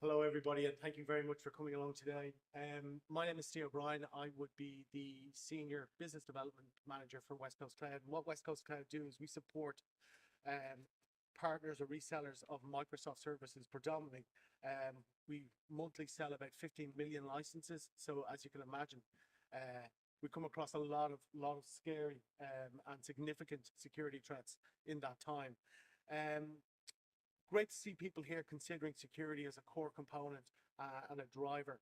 Hello, everybody, and thank you very much for coming along today. My name is Steve O'Brien. I would be the Senior Business Development Manager for Westcoast Cloud. And what Westcoast Cloud do is we support um, partners or resellers of Microsoft services predominantly. We monthly sell about 15 million licenses. So as you can imagine, we come across a lot of scary and significant security threats in that time. Um, Great to see people here considering security as a core component and a driver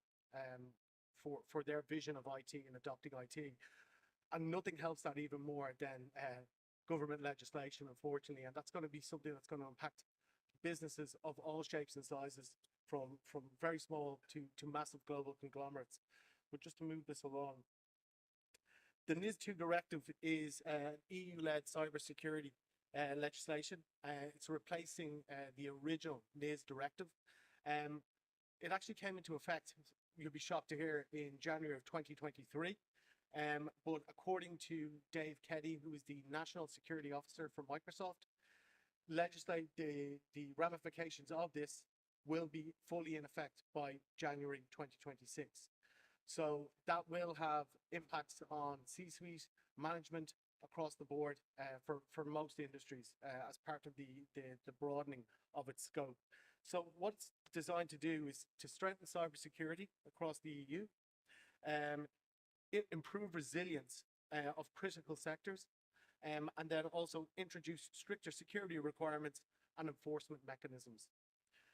for their vision of IT and adopting IT. And nothing helps that even more than government legislation, unfortunately. And that's going to be something that's going to impact businesses of all shapes and sizes, from very small to massive global conglomerates. But just to move this along, the NIS2 directive is EU-led cybersecurity legislation. It's replacing the original NIS directive. It actually came into effect, you'll be shocked to hear, in January of 2023. But according to Dave Keddy, who is the National Security Officer for Microsoft, the ramifications of this will be fully in effect by January 2026. So that will have impacts on C-suite management across the board for most industries as part of the broadening of its scope. So what it's designed to do is to strengthen cybersecurity across the EU, improve resilience of critical sectors, and then also introduce stricter security requirements and enforcement mechanisms.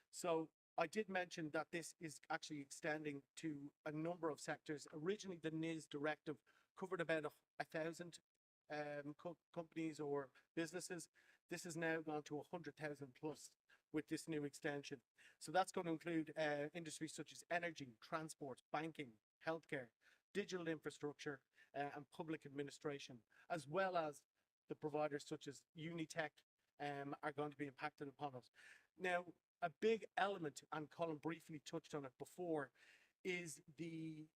So I did mention that this is actually extending to a number of sectors. Originally, the NIS directive covered about 1,000 companies or businesses. This has now gone to 100,000 plus with this new extension. So that's going to include industries such as energy, transport, banking, healthcare, digital infrastructure, and public administration, as well as the providers such as Unitech are going to be impacted upon it. Now, a big element, and Colin briefly touched on it before, is the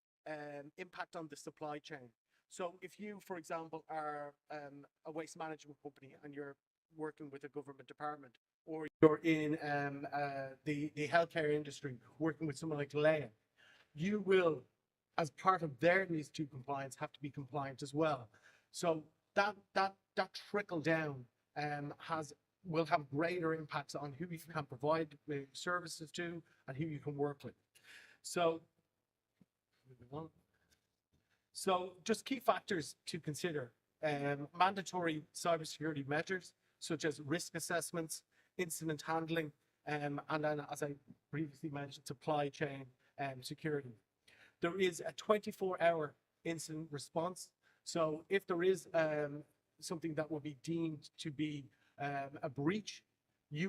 impact on the supply chain. So if you, for example, are a waste management company and you're working with a government department, or you're in the healthcare industry working with someone like Leia, you will, as part of their NIS2 compliance, have to be compliant as well. So that trickle down will have greater impacts on who you can provide services to and who you can work with. So moving on. So just key factors to consider: mandatory cybersecurity measures such as risk assessments, incident handling, and then, as I previously mentioned, supply chain security. There is a 24-hour incident response. So if there is something that will be deemed to be a breach, the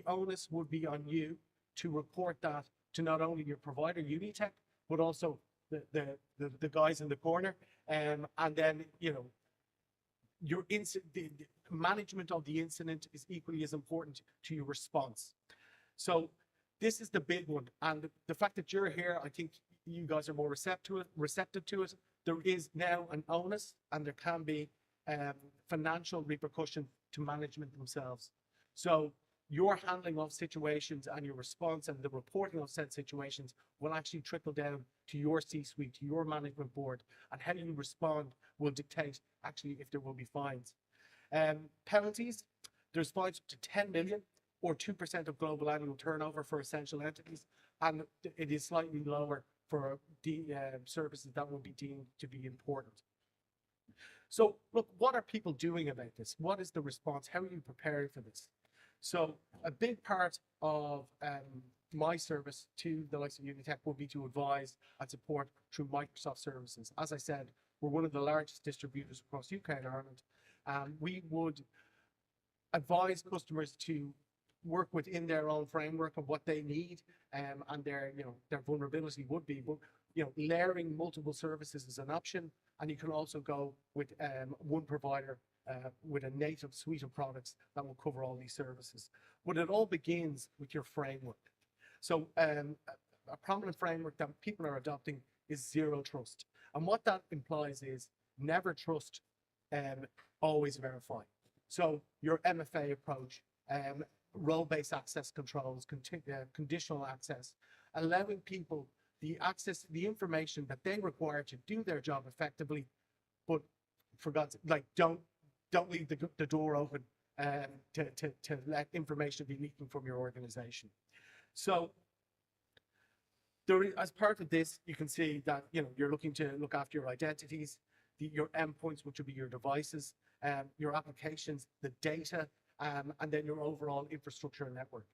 onus would be on you to report that to not only your provider, Unitech, but also the guys in the corner, and then the management of the incident is equally as important to your response. So this is the big one, and the fact that you're here, I think you guys are more receptive to it. There is now an onus, and there can be financial repercussion to management themselves. So your handling of situations and your response and the reporting of said situations will actually trickle down to your C-suite, to your management board, and how you respond will dictate actually if there will be fines. Penalties: there's fines up to 10 million or 2% of global annual turnover for essential entities, and it is slightly lower for the services that will be deemed to be important. So look, what are people doing about this? What is the response? How are you preparing for this? So a big part of my service to the likes of Unitech will be to advise and support through Microsoft services. As I said, we're one of the largest distributors across UK and Ireland. We would advise customers to work within their own framework of what they need, and their vulnerability would be. But layering multiple services is an option, and you can also go with one provider with a native suite of products that will cover all these services. But it all begins with your framework. So a prominent framework that people are adopting is zero trust. And what that implies is never trust, always verify. So your MFA approach, role-based access controls, conditional access, allowing people the access to the information that they require to do their job effectively, but for God's like don't leave the door open to let information be leaking from your organization. So as part of this, you can see that you're looking to look after your identities, your endpoints, which will be your devices, your applications, the data, and then your overall infrastructure and network.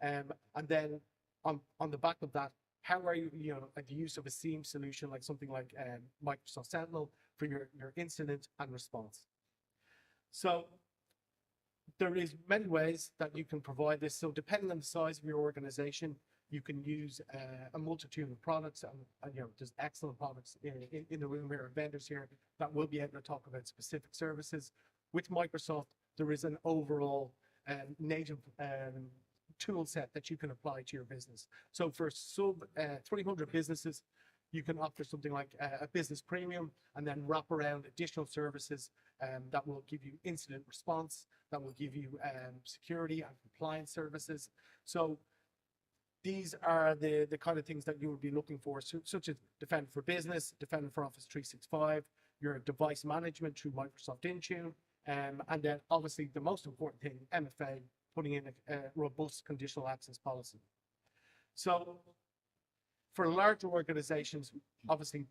And then on the back of that, how are you, the use of a SIEM solution like something like Microsoft Sentinel for your incident and response. So there is many ways that you can provide this. So depending on the size of your organization, you can use a multitude of products, and there's excellent products in the room here, vendors here that will be able to talk about specific services. With Microsoft, there is an overall native tool set that you can apply to your business. So for sub 300 businesses, you can offer something like a business premium and then wrap around additional services that will give you incident response, that will give you security and compliance services. So these are the kind of things that you would be looking for, such as Defender for Business, Defender for Office 365, your device management through Microsoft Intune, and then obviously the most important thing, MFA, putting in a robust conditional access policy. So for larger organizations, obviously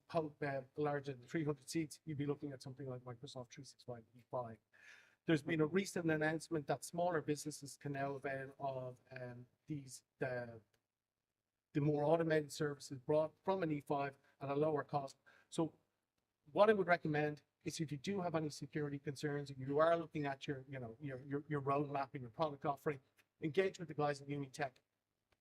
larger than 300 seats, you'd be looking at something like Microsoft 365 E5. There's been a recent announcement that smaller businesses can now avail of the more automated services brought from an E5 at a lower cost. So what I would recommend is, if you do have any security concerns and you are looking at your roadmap and your product offering, engage with the guys at Unitech.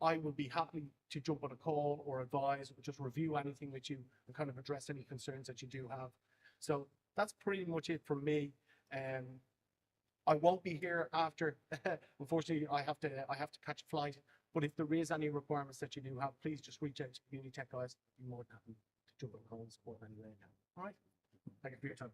I would be happy to jump on a call or advise or just review anything with you and kind of address any concerns that you do have. So that's pretty much it from me. I won't be here after. Unfortunately, I have to catch a flight. But if there is any requirements that you do have, please just reach out to Unitech guys. I'd be more than happy to jump on a call and support anyway. All right. Thank you for your time.